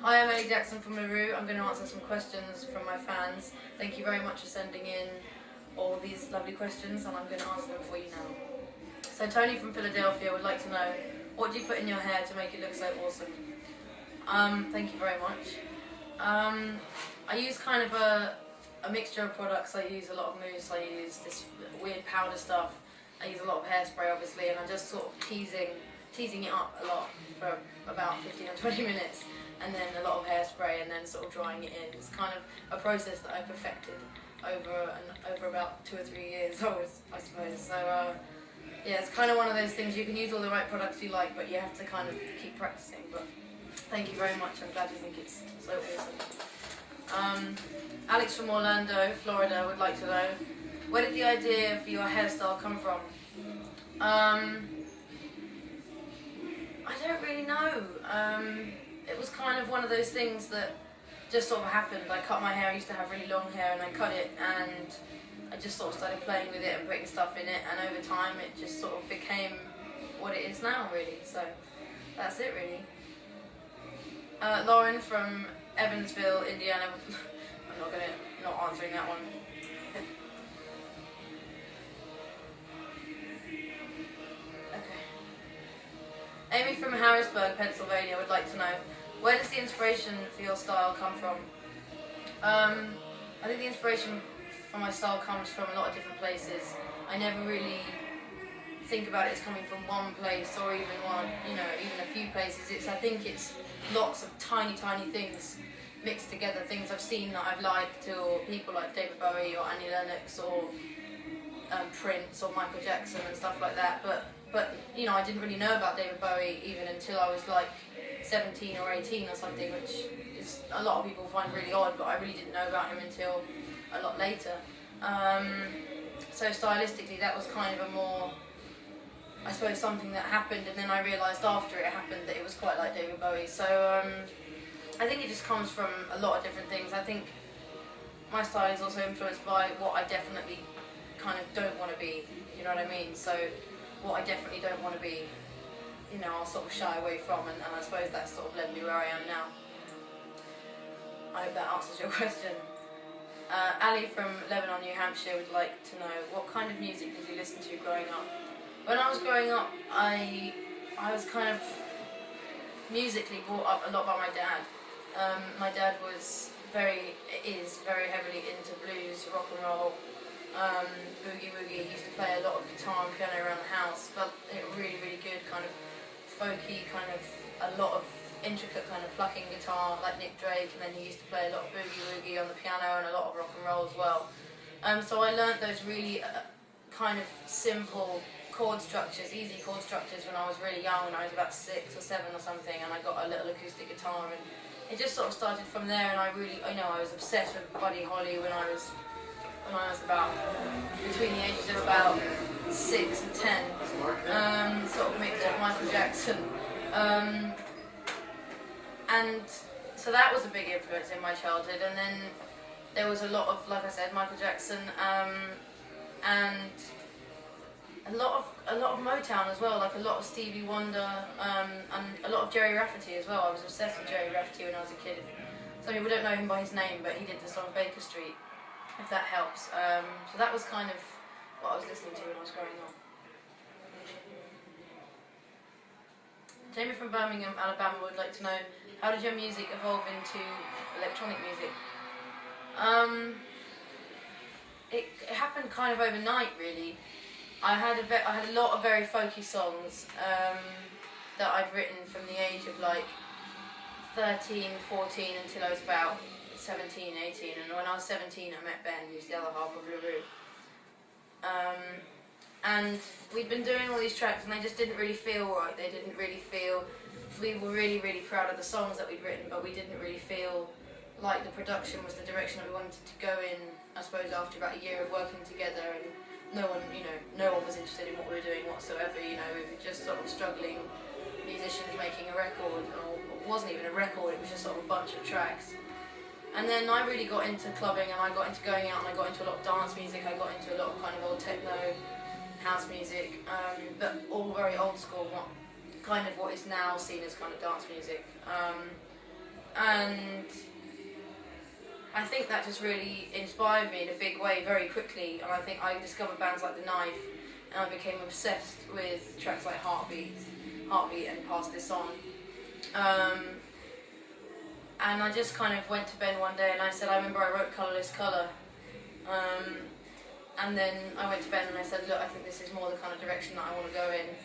Hi, I'm Ellie Jackson from Roux. I'm going to answer some questions from my fans. Thank you very much for sending in all these lovely questions, and I'm going to answer them for you now. So Tony from Philadelphia would like to know, what do you put in your hair to make it look so awesome? Thank you very much. I use kind of a mixture of products. I use a lot of mousse, I use this weird powder stuff, I use a lot of hairspray obviously, and I'm just sort of teasing it up a lot for about 15 or 20 minutes, and then a lot of hairspray, and then sort of drying it in. It's kind of a process that I perfected over about 2 or 3 years, I suppose. So yeah, it's kind of one of those things. You can use all the right products you like, but you have to kind of keep practicing. But thank you very much. I'm glad you think it's so awesome. Alex from Orlando, Florida would like to know, where did the idea for your hairstyle come from? I don't really know. It was kind of one of those things that just sort of happened. I cut my hair. I used to have really long hair, and I cut it, and I just sort of started playing with it and putting stuff in it, and over time it just sort of became what it is now, really. So that's it, really. Lauren from Evansville, Indiana. I'm not answering that one. Okay. Amy from Harrisburg, Pennsylvania would like to know, where does the inspiration for your style come from? I think the inspiration for my style comes from a lot of different places. I never really think about it as coming from one place or even one, even a few places. I think it's lots of tiny things mixed together, things I've seen that I've liked, or people like David Bowie or Annie Lennox or Prince or Michael Jackson and stuff like that. But I didn't really know about David Bowie even until I was like 17 or 18 or something, which is a lot of people find really odd, but I really didn't know about him until a lot later. So stylistically that was kind of a more, I suppose, something that happened, and then I realised after it happened that it was quite like David Bowie. So I think it just comes from a lot of different things. I think my style is also influenced by what I definitely kind of don't want to be, you know what I mean? So what I definitely don't want to be, I'll sort of shy away from, and I suppose that's sort of led me where I am now. I hope that answers your question. Ali from Lebanon, New Hampshire would like to know, what kind of music did you listen to growing up? When I was growing up, I was kind of musically brought up a lot by my dad. My dad is very heavily into blues, rock and roll, boogie woogie. He used to play a lot of guitar and piano around the house, but really good kind of folky, kind of a lot of intricate kind of plucking guitar like Nick Drake, and then he used to play a lot of boogie woogie on the piano and a lot of rock and roll as well. So I learnt those really kind of simple chord structures, easy chord structures when I was really young, when I was about 6 or 7 or something, and I got a little acoustic guitar, and it just sort of started from there. And I was obsessed with Buddy Holly when I was about between the ages of about 6 and 10, sort of mixed with Michael Jackson, and so that was a big influence in my childhood. And then there was a lot of, like I said, Michael Jackson, and a lot of Motown as well, like a lot of Stevie Wonder, and a lot of Jerry Rafferty as well. I was obsessed with Jerry Rafferty when I was a kid. Some people don't know him by his name, but he did the song Baker Street, if that helps. So that was kind of what I was listening to when I was growing up. Jamie from Birmingham, Alabama would like to know, how did your music evolve into electronic music? It happened kind of overnight, really. I had a lot of very folky songs that I'd written from the age of like 13, 14 until I was about 17, 18, and when I was 17 I met Ben, who's the other half of Roux. And we'd been doing all these tracks and they just didn't really feel right. They didn't really feel, we were really proud of the songs that we'd written, but we didn't really feel like the production was the direction that we wanted to go in, I suppose, after about a year of working together, and no one was interested in what we were doing whatsoever. We were just sort of struggling musicians making a record, or it wasn't even a record, it was just sort of a bunch of tracks. And then I really got into clubbing, and I got into going out, and I got into a lot of dance music. I got into a lot of kind of old techno, house music, but all very old school, not kind of what is now seen as kind of dance music. And I think that just really inspired me in a big way very quickly, and I think I discovered bands like The Knife, and I became obsessed with tracks like Heartbeat and Pass This On. And I just kind of went to Ben one day and I said, I remember I wrote Colourless Colour, and then I went to Ben and I said, look, I think this is more the kind of direction that I want to go in,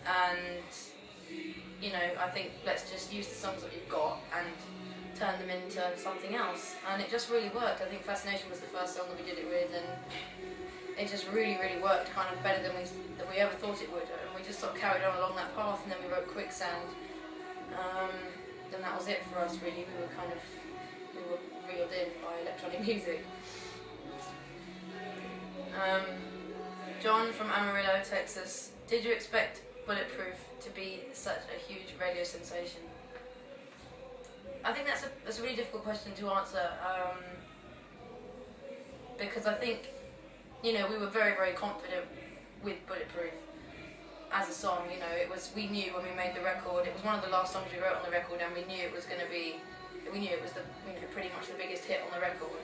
and you know, I think let's just use the songs that you've got and turn them into something else. And it just really worked. I think Fascination was the first song that we did it with, and it just really, really worked, kind of better than we ever thought it would. And we just sort of carried on along that path, and then we wrote Quicksand. Then that was it for us, really. We were reeled in by electronic music. John from Amarillo, Texas. Did you expect Bulletproof to be such a huge radio sensation? I think that's a really difficult question to answer, because I think, you know, we were very, very confident with Bulletproof as a song. You know, we knew when we made the record, it was one of the last songs we wrote on the record, and we knew it was the, you know, pretty much the biggest hit on the record.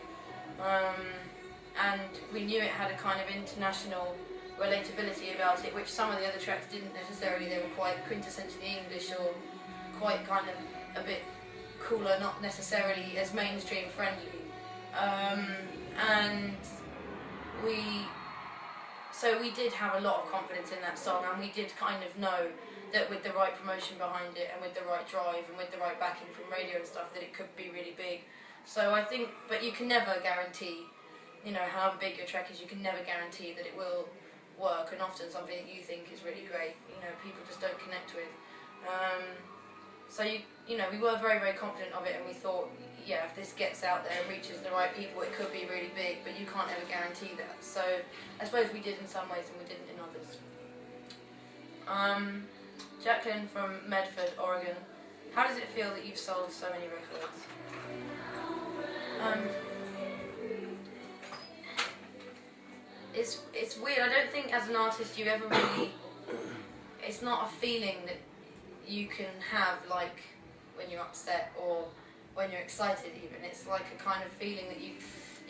And we knew it had a kind of international relatability about it, which some of the other tracks didn't necessarily. They were quite quintessentially English, or quite kind of a bit cooler, not necessarily as mainstream friendly. And so we did have a lot of confidence in that song, and we did kind of know that with the right promotion behind it, and with the right drive, and with the right backing from radio and stuff, that it could be really big. So I think, but you can never guarantee, you know, however big your track is, you can never guarantee that it will work, and often something that you think is really great, you know, people just don't connect with. So you know, we were very, very confident of it, and we thought, yeah, if this gets out there and reaches the right people, it could be really big, but you can't ever guarantee that. So I suppose we did in some ways and we didn't in others. Jacqueline from Medford, Oregon. How does it feel that you've sold so many records? It's weird. I don't think as an artist you ever really, it's not a feeling that you can have like when you're upset or when you're excited even. It's like a kind of feeling that you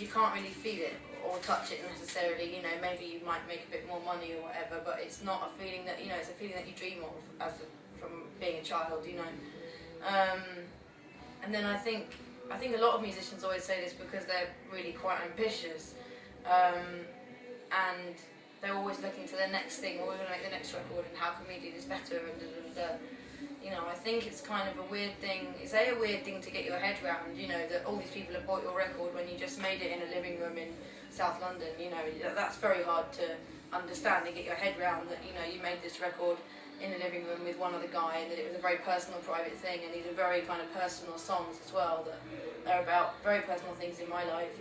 can't really feel it or touch it necessarily. You know, maybe you might make a bit more money or whatever, but it's not a feeling that, you know, it's a feeling that you dream of from being a child, you know. And then I think a lot of musicians always say this because they're really quite ambitious, and they're always looking to the next thing, or we're going to make the next record, and how can we do this better, and da, da, da, da. You know, I think it's kind of a weird thing. It's a weird thing to get your head around, you know, that all these people have bought your record when you just made it in a living room in South London. You know, that's very hard to understand and get your head around, that, you know, you made this record in a living room with one other guy, and that it was a very personal, private thing, and these are very kind of personal songs as well, that they're about very personal things in my life.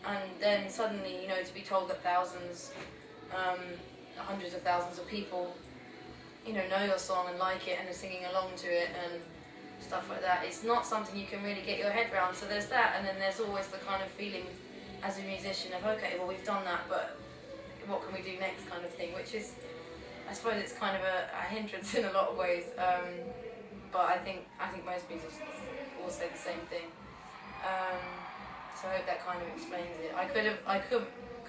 And then suddenly, you know, to be told that thousands, hundreds of thousands of people, you know your song and like it and are singing along to it and stuff like that, it's not something you can really get your head around. So there's that, and then there's always the kind of feeling as a musician of, okay, well, we've done that, but what can we do next, kind of thing, which is, I suppose it's kind of a hindrance in a lot of ways, but I think most musicians all say the same thing. So I hope that kind of explains it. I could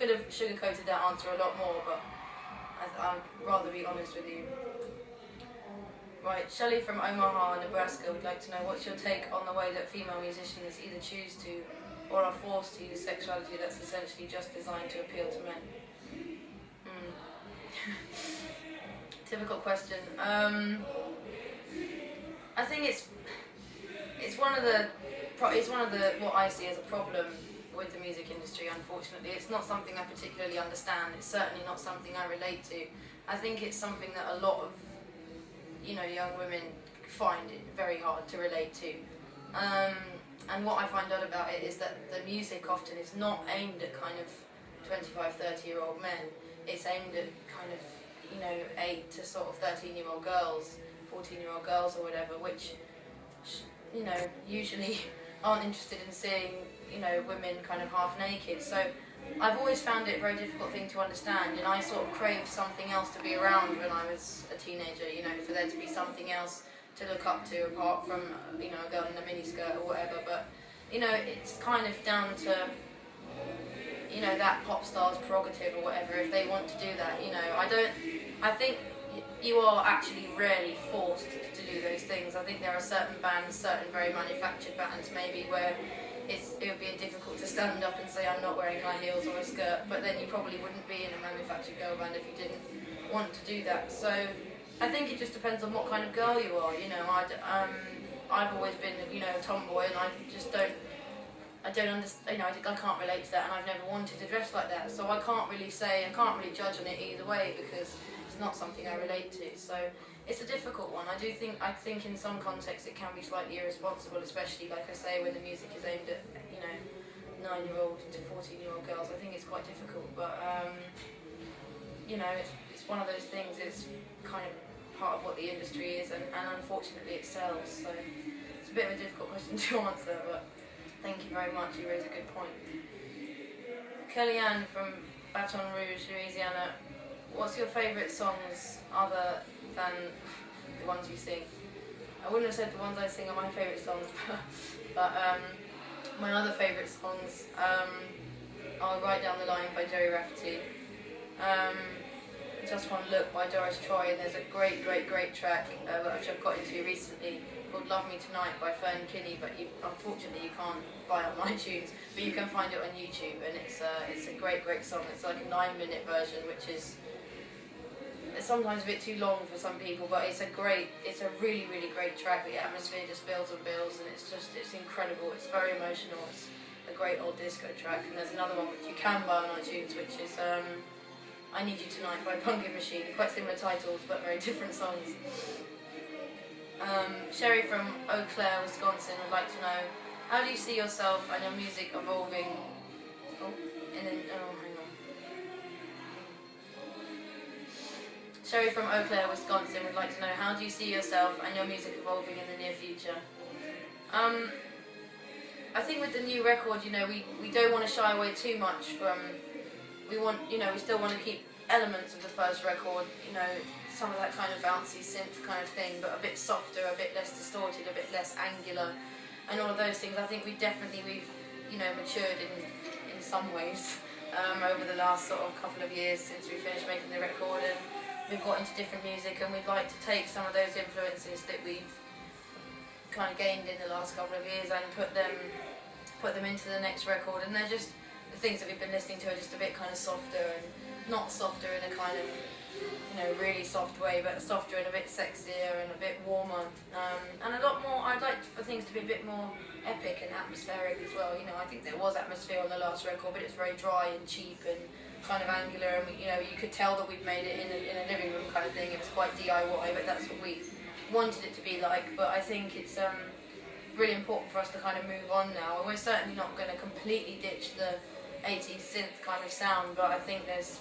have sugarcoated that answer a lot more, but I'd rather be honest with you. Right, Shelley from Omaha, Nebraska would like to know, what's your take on the way that female musicians either choose to or are forced to use sexuality that's essentially just designed to appeal to men? Difficult question. I think it's one of the what I see as a problem with the music industry. Unfortunately, it's not something I particularly understand. It's certainly not something I relate to. I think it's something that a lot of, you know, young women find it very hard to relate to. And what I find out about it is that the music often is not aimed at kind of 25, 30-year-old men. It's aimed at kind of, you know, 8 to sort of 13-year-old girls, 14-year-old girls or whatever, which, you know, usually aren't interested in seeing, you know, women kind of half naked. So I've always found it a very difficult thing to understand, and I sort of craved something else to be around when I was a teenager, you know, for there to be something else to look up to, apart from you know, a girl in a miniskirt or whatever. But you know, it's kind of down to, you know, that pop star's prerogative or whatever, if they want to do that. You know, I think you are actually rarely forced to do those things. I think there are certain bands, certain very manufactured bands maybe, where it would be difficult to stand up and say I'm not wearing high heels or a skirt, but then you probably wouldn't be in a manufactured girl band if you didn't want to do that. So I think it just depends on what kind of girl you are. You know, I've always been, you know, a tomboy, and I don't understand, you know, I can't relate to that, and I've never wanted to dress like that, so I can't really judge on it either way, because it's not something I relate to. So it's a difficult one. I think in some contexts it can be slightly irresponsible, especially, like I say, when the music is aimed at, you know, 9-year-old to 14-year-old girls. I think it's quite difficult, but you know, it's one of those things. It's kind of part of what the industry is, and unfortunately it sells. So it's a bit of a difficult question to answer, but thank you very much. You raise a good point. Kellyanne from Baton Rouge, Louisiana. What's your favourite songs other than the ones you sing? I wouldn't have said the ones I sing are my favourite songs, but my other favourite songs are Right Down the Line by Joey Rafferty, Just One Look by Doris Troy, and there's a great track which I've got into recently called Love Me Tonight by Fern Kinney, but unfortunately you can't buy it on iTunes, but you can find it on YouTube, and it's a great song. It's like a 9-minute version, which is sometimes a bit too long for some people, but it's a really great track. The atmosphere just builds and builds, and it's incredible. It's very emotional. It's a great old disco track. And there's another one which you can buy on iTunes, which is I Need You Tonight by Pumpkin Machine. Quite similar titles, but very different songs. Sherry from Eau Claire, Wisconsin would like to know, how do you see yourself and your music evolving? Sherry from Eau Claire, Wisconsin would like to know, how do you see yourself and your music evolving in the near future? I think with the new record, you know, we don't want to shy away too much from, we still want to keep elements of the first record, you know, some of that kind of bouncy synth kind of thing, but a bit softer, a bit less distorted, a bit less angular, and all of those things. I think we've you know, matured in some ways over the last sort of couple of years since we finished making the record, and we've got into different music, and we'd like to take some of those influences that we've kind of gained in the last couple of years and put them into the next record. And they're just the things that we've been listening to are just a bit kind of softer, and not softer in a kind of, you know, really soft way, but softer and a bit sexier and a bit warmer, and a lot more. I'd like for things to be a bit more epic and atmospheric as well. You know, I think there was atmosphere on the last record, but it's very dry and cheap and kind of angular, and you know, you could tell that we'd made it in a living room kind of thing. It was quite DIY, but that's what we wanted it to be like. But I think it's really important for us to kind of move on now, and we're certainly not going to completely ditch the 80s synth kind of sound, but I think there's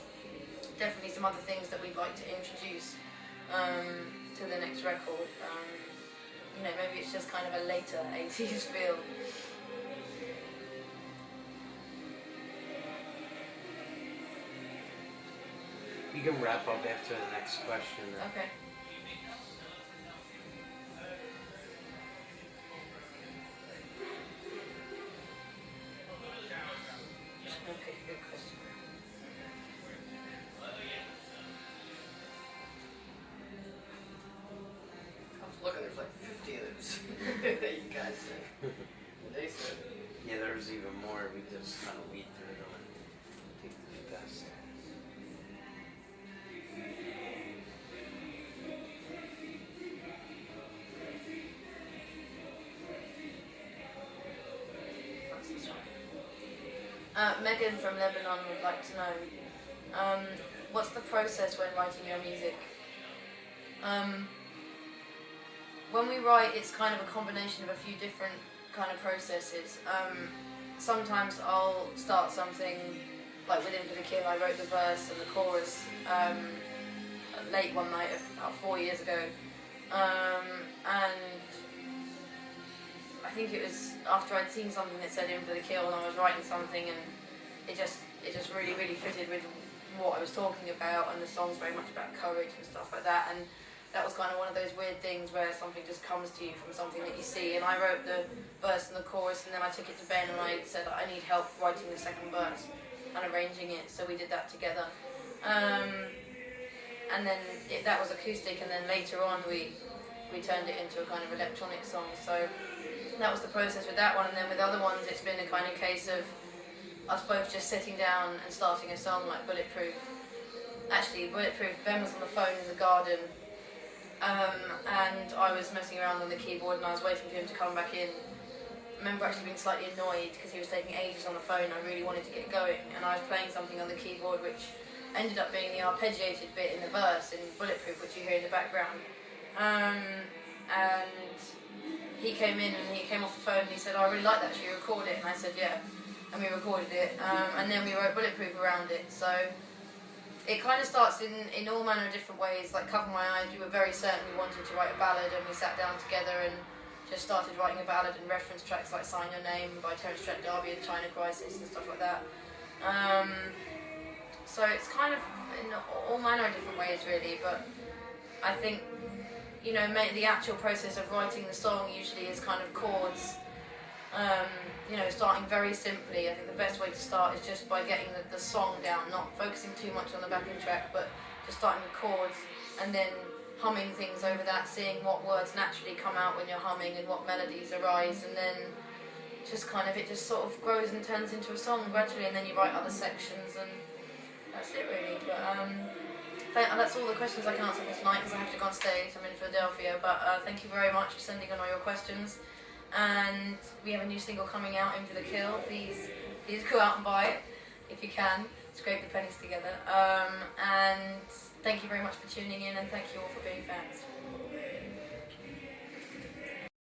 definitely some other things that we'd like to introduce to the next record. You know, maybe it's just kind of a later 80s feel. You can wrap up after the next question. Okay. Just gonna pick a good question. I was looking, there's like 50 of those that you guys said. They said. Yeah, there's even more. We just kind of weed through them and take the best. Megan from Lebanon would like to know, what's the process when writing your music? When we write, it's kind of a combination of a few different kind of processes. Sometimes I'll start something, like with In For The Kill, I wrote the verse and the chorus late one night, about 4 years ago, and I think it was after I'd seen something that said In For The Kill, and I was writing something, and it just really fitted with what I was talking about, and the song's very much about courage and stuff like that, and that was kind of one of those weird things where something just comes to you from something that you see. And I wrote the verse and the chorus, and then I took it to Ben and I said I need help writing the second verse and arranging it, so we did that together. And then that was acoustic, and then later on we turned it into a kind of electronic song. So that was the process with that one. And then with other ones, it's been a kind of case of us both just sitting down and starting a song like Bulletproof. Actually, Bulletproof, Ben was on the phone in the garden, and I was messing around on the keyboard and I was waiting for him to come back in. I remember actually being slightly annoyed because he was taking ages on the phone. I really wanted to get going, and I was playing something on the keyboard which ended up being the arpeggiated bit in the verse in Bulletproof, which you hear in the background. And he came in and he came off the phone and he said, oh, I really like that, should we record it? And I said, yeah. And we recorded it, and then we wrote Bulletproof around it. So it kind of starts in all manner of different ways. Like Cover My Eyes, we were very certain we wanted to write a ballad, and we sat down together and just started writing a ballad and reference tracks like Sign Your Name by Terence Trent D'Arby and China Crisis and stuff like that. So it's kind of in all manner of different ways really, but I think, you know, the actual process of writing the song usually is kind of chords. You know, starting very simply. I think the best way to start is just by getting the song down, not focusing too much on the backing track, but just starting with chords and then humming things over that, seeing what words naturally come out when you're humming and what melodies arise, and then just kind of, it just sort of grows and turns into a song gradually, and then you write other sections, and that's it really. But that's all the questions I can answer for tonight because I have to go on stage. I'm in Philadelphia, but thank you very much for sending in all your questions. And we have a new single coming out, In For The Kill. Please go out and buy it if you can. Scrape the pennies together. And thank you very much for tuning in, and thank you all for being fans.